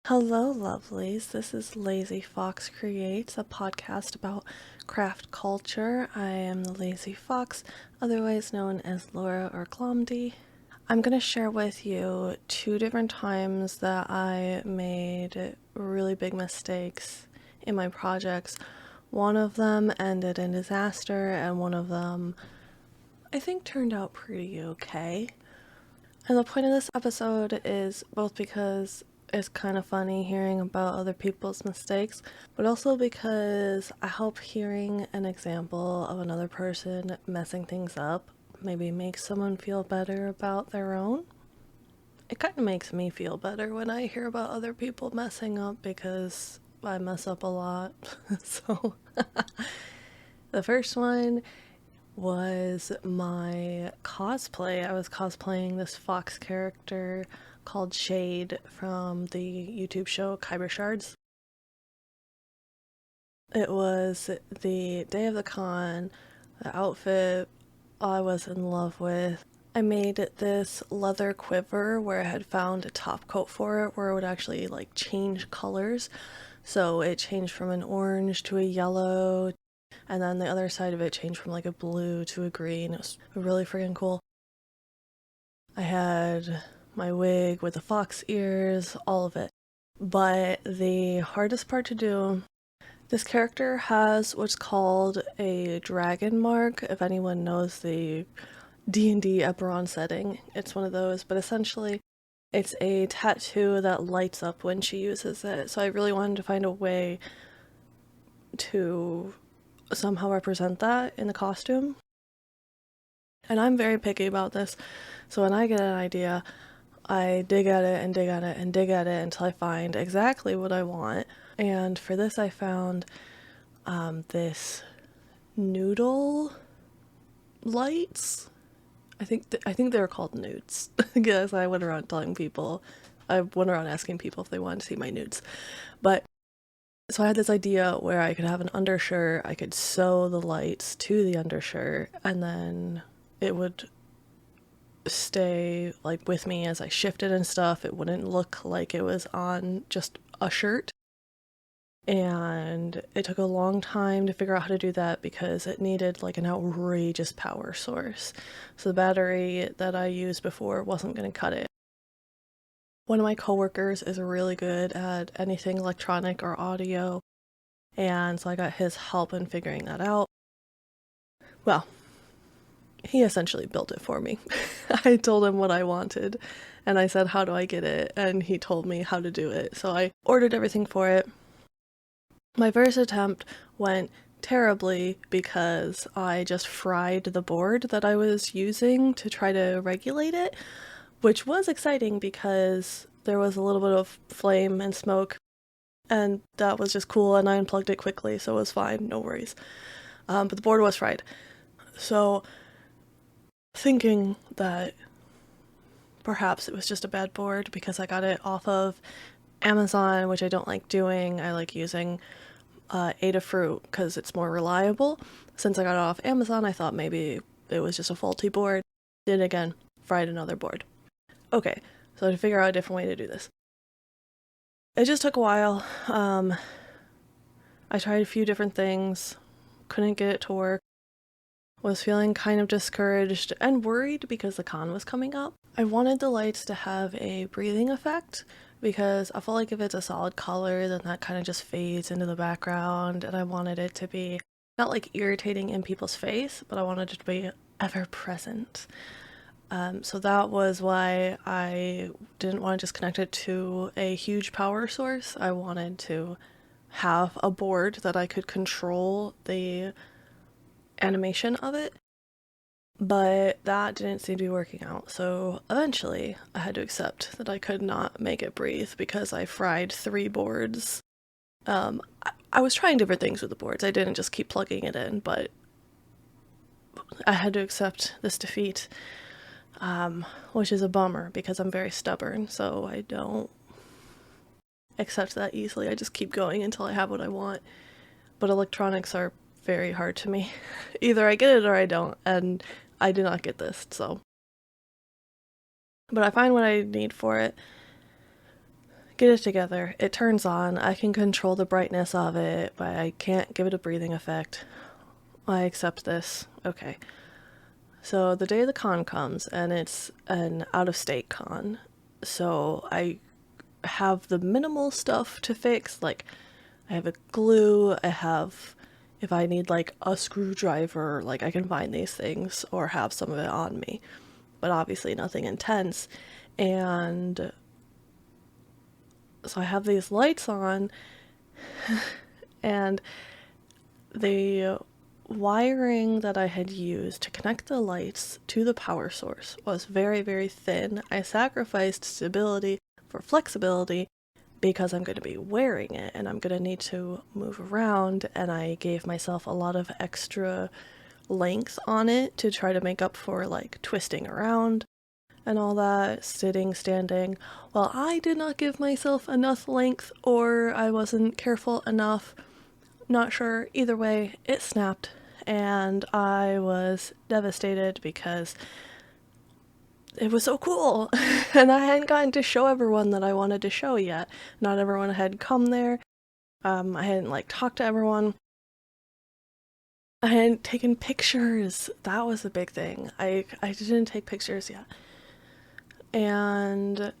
Hello, lovelies. This is Lazy Fox Creates, a podcast about craft culture. I am the Lazy Fox, otherwise known as Laura or Glomdy. I'm going to share with you two different times that I made really big mistakes in my projects. One of them ended in disaster, and one of them I think turned out pretty okay. And the point of this episode is both because it's kind of funny hearing about other people's mistakes, but also because I hope hearing an example of another person messing things up maybe makes someone feel better about their own. It kind of makes me feel better when I hear about other people messing up because I mess up a lot. So, the first one was my cosplay. I was cosplaying this fox character called Shade from the YouTube show Kyber Shards. It was the day of the con, the outfit I was in love with. I made this leather quiver where I had found a top coat for it where it would actually like change colors. So it changed from an orange to a yellow, and then the other side of it changed from like a blue to a green. It was really freaking cool. I had my wig with the fox ears, all of it. But the hardest part to do, this character has what's called a dragon mark. If anyone knows the D&D Eberron setting, it's one of those, but essentially it's a tattoo that lights up when she uses it. So I really wanted to find a way to somehow represent that in the costume. And I'm very picky about this. So when I get an idea, I dig at it and dig at it and dig at it until I find exactly what I want. And for this, I found this noodle lights. I think they were called nudes. Because I went around telling people, I went around asking people if they wanted to see my nudes. But so I had this idea where I could have an undershirt, I could sew the lights to the undershirt, and then it would stay like with me as I shifted and stuff. It wouldn't look like it was on just a shirt. And it took a long time to figure out how to do that because it needed like an outrageous power source. So the battery that I used before wasn't going to cut it. One of my coworkers is really good at anything electronic or audio, and so I got his help in figuring that out. Well, he essentially built it for me. I told him what I wanted and I said, how do I get it? And he told me how to do it. So I ordered everything for it. My first attempt went terribly because I just fried the board that I was using to try to regulate it, which was exciting because there was a little bit of flame and smoke, and that was just cool, and I unplugged it quickly, so it was fine, no worries. But the board was fried. So, thinking that perhaps it was just a bad board because I got it off of Amazon, which I don't like doing. I like using Adafruit because it's more reliable. Since I got it off Amazon, I thought maybe it was just a faulty board. Did it again, fried another board. Okay, so to figure out a different way to do this. It just took a while. I tried a few different things, couldn't get it to work. Was feeling kind of discouraged and worried because the con was coming up. I wanted the lights to have a breathing effect because I felt like if it's a solid color, then that kind of just fades into the background, and I wanted it to be not like irritating in people's face, but I wanted it to be ever present. So that was why I didn't want to just connect it to a huge power source. I wanted to have a board that I could control the animation of it, but that didn't seem to be working out. So eventually I had to accept that I could not make it breathe because I fried 3 boards. I was trying different things with the boards. I didn't just keep plugging it in, but I had to accept this defeat, which is a bummer because I'm very stubborn, so I don't accept that easily. I just keep going until I have what I want. But electronics are very hard to me. Either I get it or I don't, and I did not get this, so. But I find what I need for it, get it together. It turns on. I can control the brightness of it, but I can't give it a breathing effect. I accept this. Okay. So the day of the con comes, and it's an out-of-state con. So I have the minimal stuff to fix. Like, I have a glue, I have, if I need like a screwdriver, like I can find these things or have some of it on me. But obviously nothing intense. And so I have these lights on, and the wiring that I had used to connect the lights to the power source was very, very thin. I sacrificed stability for flexibility because I'm going to be wearing it and I'm going to need to move around, and I gave myself a lot of extra length on it to try to make up for like twisting around and all that, sitting, standing. Well, I did not give myself enough length, or I wasn't careful enough. Not sure. Either way, it snapped, and I was devastated because it was so cool. And I hadn't gotten to show everyone that I wanted to show yet. Not everyone had come there. I hadn't like talked to everyone. I hadn't taken pictures. That was the big thing. I didn't take pictures yet. And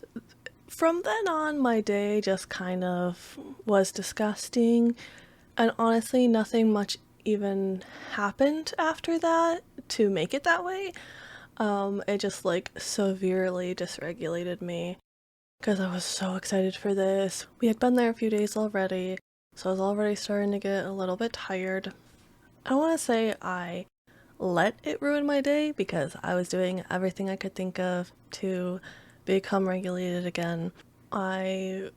from then on, my day just kind of was disgusting. And honestly, nothing much even happened after that to make it that way. It just like severely dysregulated me because I was so excited for this. We had been there a few days already, so I was already starting to get a little bit tired. I want to say I let it ruin my day because I was doing everything I could think of to become regulated again. I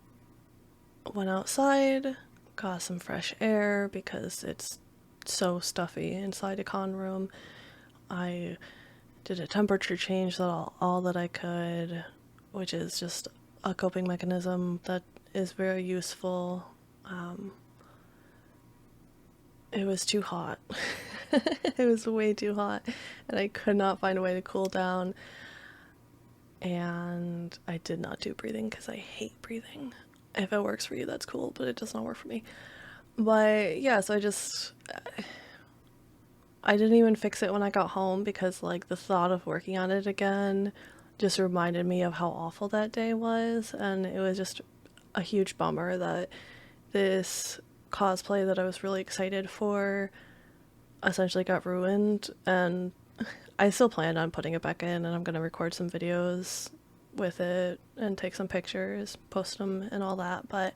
went outside, got some fresh air because it's so stuffy inside a con room. I did a temperature change, that all that I could, which is just a coping mechanism that is very useful. It was too hot. It was way too hot, and I could not find a way to cool down. And I did not do breathing because I hate breathing. If it works for you, that's cool, but it does not work for me. But yeah, so I didn't even fix it when I got home because like the thought of working on it again just reminded me of how awful that day was, and it was just a huge bummer that this cosplay that I was really excited for essentially got ruined. And I still plan on putting it back in, and I'm gonna record some videos with it and take some pictures, post them and all that. But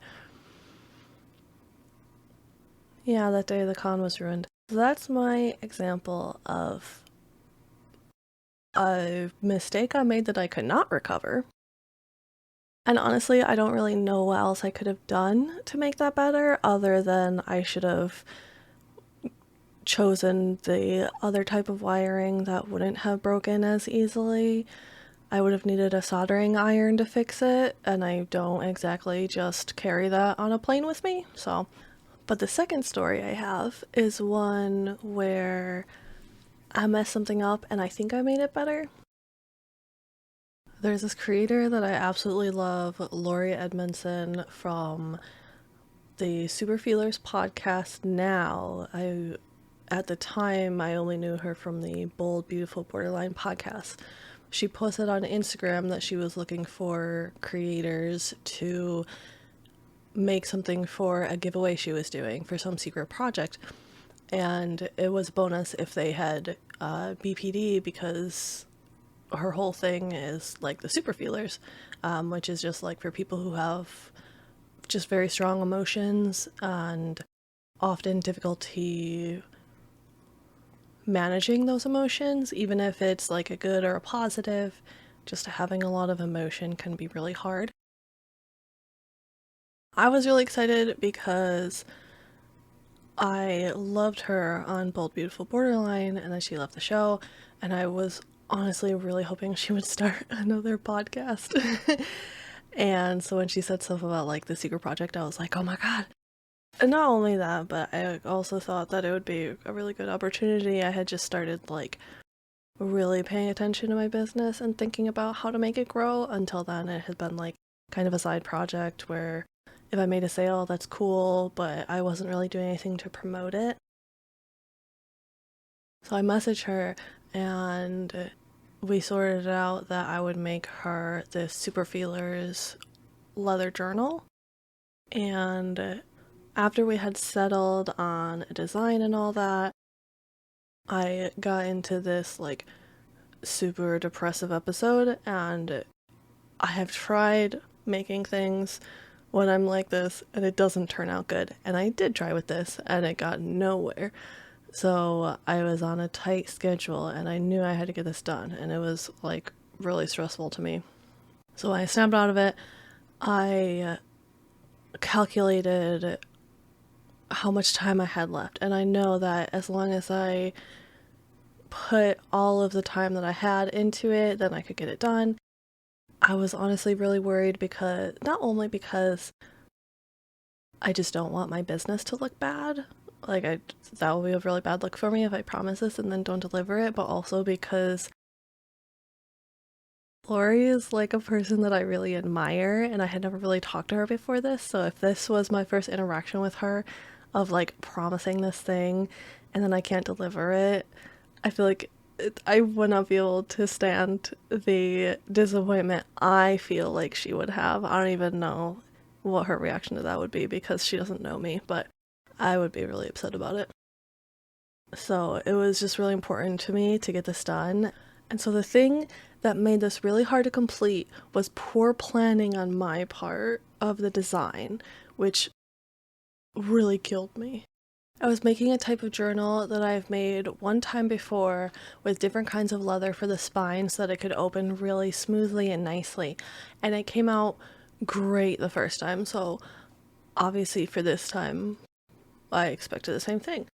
yeah, that day the con was ruined. So that's my example of a mistake I made that I could not recover. And honestly, I don't really know what else I could have done to make that better, other than I should have chosen the other type of wiring that wouldn't have broken as easily. I would have needed a soldering iron to fix it, and I don't exactly just carry that on a plane with me, so. But the second story I have is one where I messed something up and I think I made it better. There's this creator that I absolutely love, Laurie Edmondson from the Super Feelers podcast now. At the time, I only knew her from the Bold, Beautiful Borderline podcast. She posted on Instagram that she was looking for creators to make something for a giveaway she was doing for some secret project. And it was bonus if they had BPD, because her whole thing is like the super feelers, which is just like for people who have just very strong emotions and often difficulty managing those emotions, even if it's like a good or a positive. Just having a lot of emotion can be really hard. I was really excited because I loved her on Bold Beautiful Borderline, and then she left the show, and I was honestly really hoping she would start another podcast. And so when she said stuff about like the secret project, I was like, oh my god. And not only that, but I also thought that it would be a really good opportunity. I had just started like really paying attention to my business and thinking about how to make it grow. Until then, it had been like kind of a side project where if I made a sale, that's cool, but I wasn't really doing anything to promote it. So I messaged her and we sorted out that I would make her this Super Feelers leather journal. And after we had settled on a design and all that, I got into this like super depressive episode, and I have tried making things when I'm like this and it doesn't turn out good. And I did try with this and it got nowhere. So I was on a tight schedule and I knew I had to get this done, and it was like really stressful to me. So when I snapped out of it, I calculated how much time I had left, and I know that as long as I put all of the time that I had into it, then I could get it done. I was honestly really worried because not only because I just don't want my business to look bad, like that will be a really bad look for me if I promise this and then don't deliver it, but also because Lori is like a person that I really admire, and I had never really talked to her before this, so if this was my first interaction with her of like promising this thing and then I can't deliver it, I feel like I would not be able to stand the disappointment I feel like she would have. I don't even know what her reaction to that would be because she doesn't know me, but I would be really upset about it. So it was just really important to me to get this done. And so the thing that made this really hard to complete was poor planning on my part of the design, which really killed me. I was making a type of journal that I've made one time before with different kinds of leather for the spine so that it could open really smoothly and nicely. And it came out great the first time, so obviously for this time, I expected the same thing.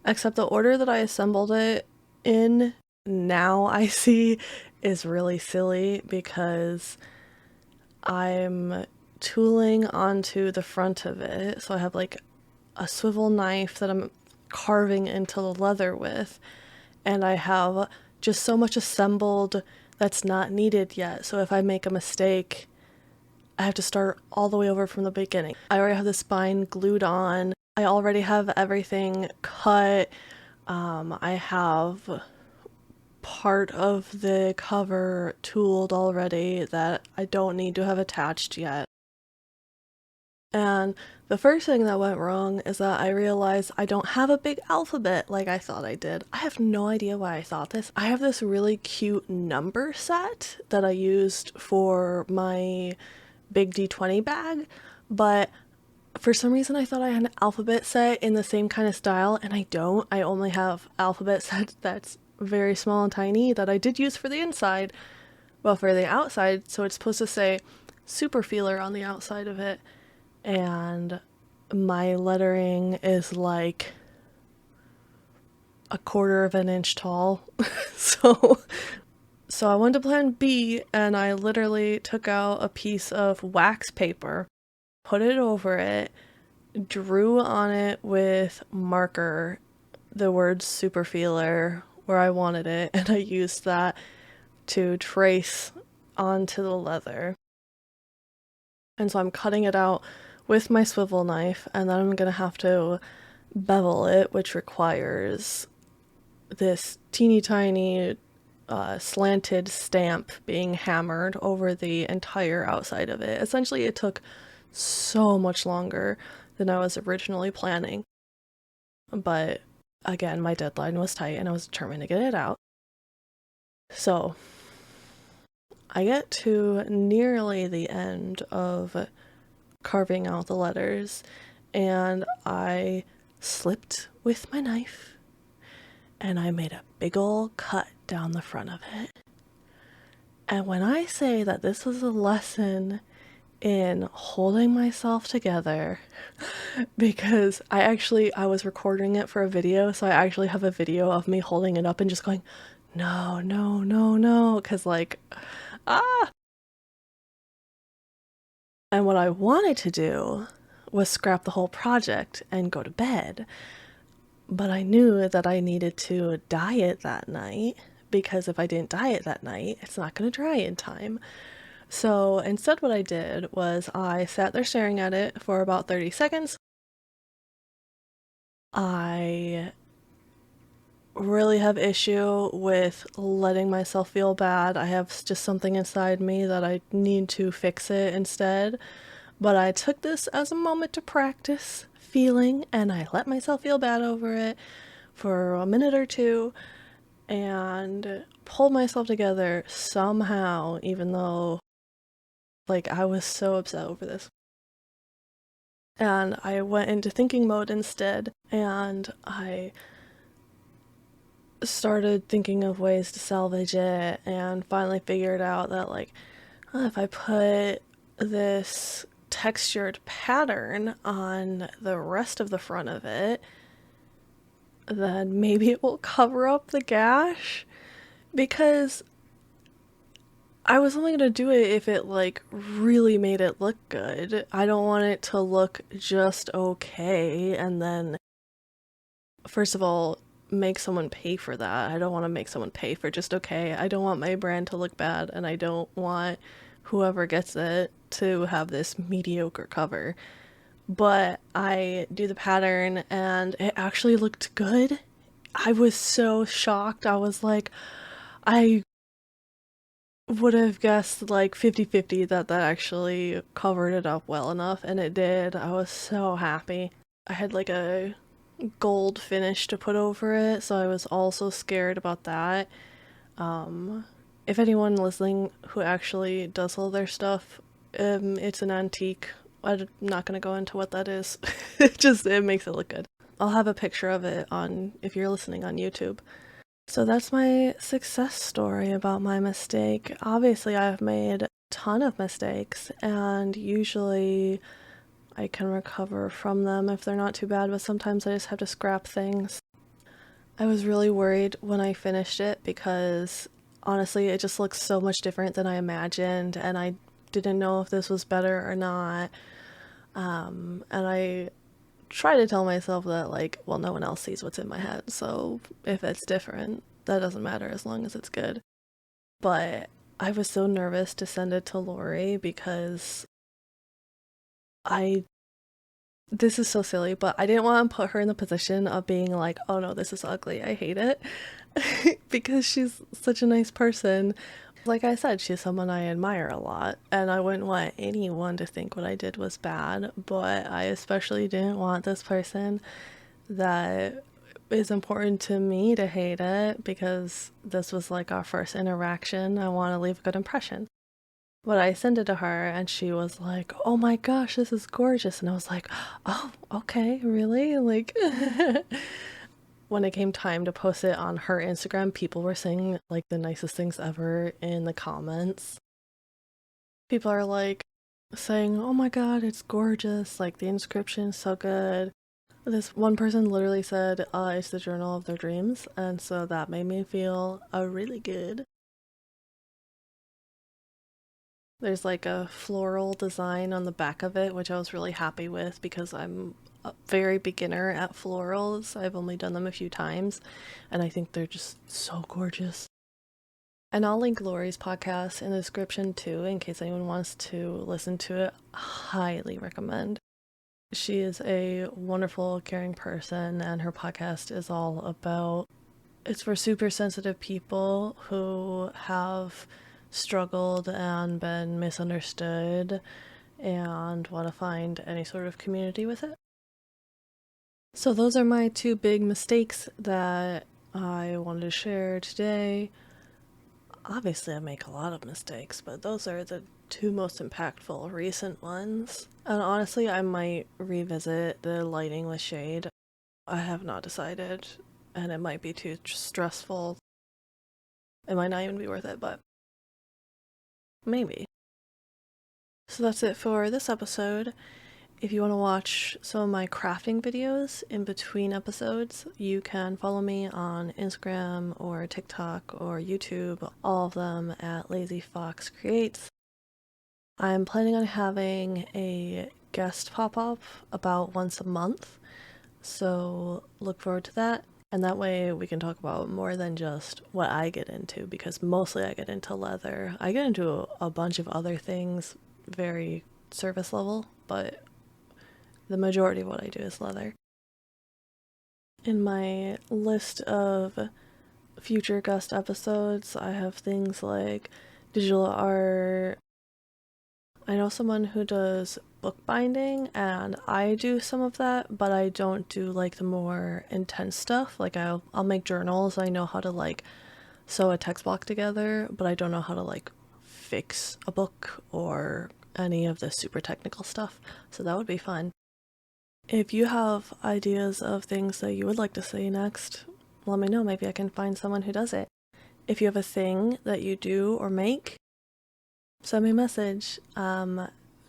Except the order that I assembled it in now I see is really silly because I'm tooling onto the front of it. So I have like a swivel knife that I'm carving into the leather with, and I have just so much assembled that's not needed yet. So if I make a mistake, I have to start all the way over from the beginning. I already have the spine glued on. I already have everything cut. I have part of the cover tooled already that I don't need to have attached yet. And the first thing that went wrong is that I realized I don't have a big alphabet like I thought I did. I have no idea why I thought this. I have this really cute number set that I used for my big D20 bag, but for some reason I thought I had an alphabet set in the same kind of style, and I don't. I only have alphabet set that's very small and tiny that I did use for the inside, well, for the outside, so it's supposed to say Super Feeler on the outside of it. And my lettering is like a quarter of an inch tall. so I went to plan B, and I literally took out a piece of wax paper, put it over it, drew on it with marker the word Super Feeler where I wanted it, and I used that to trace onto the leather. And so I'm cutting it out with my swivel knife, and then I'm gonna have to bevel it, which requires this teeny tiny slanted stamp being hammered over the entire outside of it. Essentially, it took so much longer than I was originally planning. But again, my deadline was tight and I was determined to get it out. So I get to nearly the end of carving out the letters, and I slipped with my knife and I made a big ol' cut down the front of it. And when I say that this was a lesson in holding myself together, because I was recording it for a video, so I actually have a video of me holding it up and just going, no, no, no, no, because like, ah. And what I wanted to do was scrap the whole project and go to bed. But I knew that I needed to dye it that night, because if I didn't dye it that night, it's not going to dry in time. So instead what I did was I sat there staring at it for about 30 seconds. I really have issue with letting myself feel bad. I have just something inside me that I need to fix it instead. But I took this as a moment to practice feeling, and I let myself feel bad over it for a minute or two and pulled myself together somehow, even though like I was so upset over this. And I went into thinking mode instead, and I started thinking of ways to salvage it and finally figured out that like if I put this textured pattern on the rest of the front of it, then maybe it will cover up the gash, because I was only gonna do it if it like really made it look good. I don't want it to look just okay and then first of all make someone pay for that. I don't want to make someone pay for just okay. I don't want my brand to look bad, and I don't want whoever gets it to have this mediocre cover. But I do the pattern and it actually looked good. I was so shocked. I was like, I would have guessed like 50-50 that that actually covered it up well enough, and it did. I was so happy. I had like a gold finish to put over it, so I was also scared about that. If anyone listening who actually does all their stuff, it's an antique. I'm not gonna go into what that is. It makes it look good. I'll have a picture of it on if you're listening on YouTube. So that's my success story about my mistake. Obviously, I've made a ton of mistakes, and usually I can recover from them if they're not too bad, but sometimes I just have to scrap things. I was really worried when I finished it because honestly, it just looks so much different than I imagined, and I didn't know if this was better or not. And I try to tell myself that, like, well, no one else sees what's in my head, so if it's different, that doesn't matter as long as it's good. But I was so nervous to send it to Lori because I this is so silly, but I didn't want to put her in the position of being like, oh no, this is ugly, I hate it. Because she's such a nice person. Like I said, she's someone I admire a lot, and I wouldn't want anyone to think what I did was bad, but I especially didn't want this person that is important to me to hate it because this was like our first interaction. I want to leave a good impression. But I sent it to her and she was like, oh my gosh, this is gorgeous. And I was like, oh, okay, really? Like, when it came time to post it on her Instagram, people were saying like the nicest things ever in the comments. People are like saying, oh my god, it's gorgeous. Like, the inscription is so good. This one person literally said, it's the journal of their dreams. And so that made me feel really good. There's like a floral design on the back of it, which I was really happy with because I'm a very beginner at florals. I've only done them a few times, and I think they're just so gorgeous. And I'll link Lori's podcast in the description too, in case anyone wants to listen to it. Highly recommend. She is a wonderful, caring person, and her podcast is all about it's for super sensitive people who have struggled and been misunderstood and want to find any sort of community with it. So those are my two big mistakes that I wanted to share today. Obviously, I make a lot of mistakes, but those are the two most impactful recent ones. And honestly, I might revisit the lighting with shade. I have not decided, and it might be too stressful. It might not even be worth it, but maybe. So that's it for this episode. If you want to watch some of my crafting videos in between episodes, you can follow me on Instagram or TikTok or YouTube, all of them at Lazy Fox Creates. I'm planning on having a guest pop-up about once a month, so look forward to that. And that way we can talk about more than just what I get into, because mostly I get into leather. I get into a bunch of other things, very surface level, but the majority of what I do is leather. In my list of future guest episodes, I have things like digital art. I know someone who does bookbinding, and I do some of that, but I don't do like the more intense stuff. Like I'll make journals. I know how to like sew a text block together, but I don't know how to like fix a book or any of the super technical stuff. So that would be fun. If you have ideas of things that you would like to see next, let me know. Maybe I can find someone who does it. If you have a thing that you do or make, send me a message.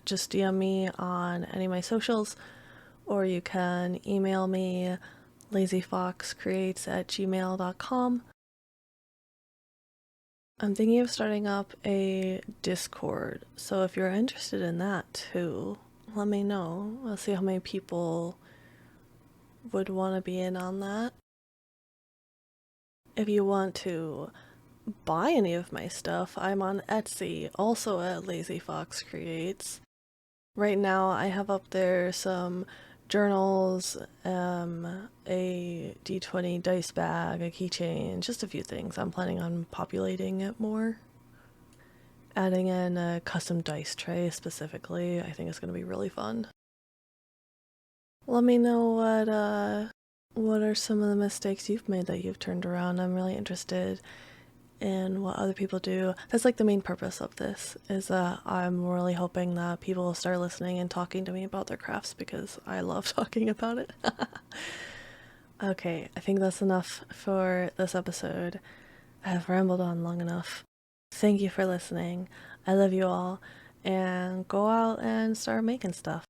Just DM me on any of my socials, or you can email me lazyfoxcreates@gmail.com. I'm thinking of starting up a Discord, so if you're interested in that too, let me know. I'll see how many people would want to be in on that. If you want to buy any of my stuff, I'm on Etsy, also at Lazy Fox Creates. Right now, I have up there some journals, a D20 dice bag, a keychain, just a few things. I'm planning on populating it more. Adding in a custom dice tray specifically, I think it's going to be really fun. Let me know what are some of the mistakes you've made that you've turned around. I'm really interested in what other people do. That's like the main purpose of this, is that I'm really hoping that people will start listening and talking to me about their crafts, because I love talking about it. Okay, I think that's enough for this episode. I have rambled on long enough. Thank you for listening. I love you all, and go out and start making stuff.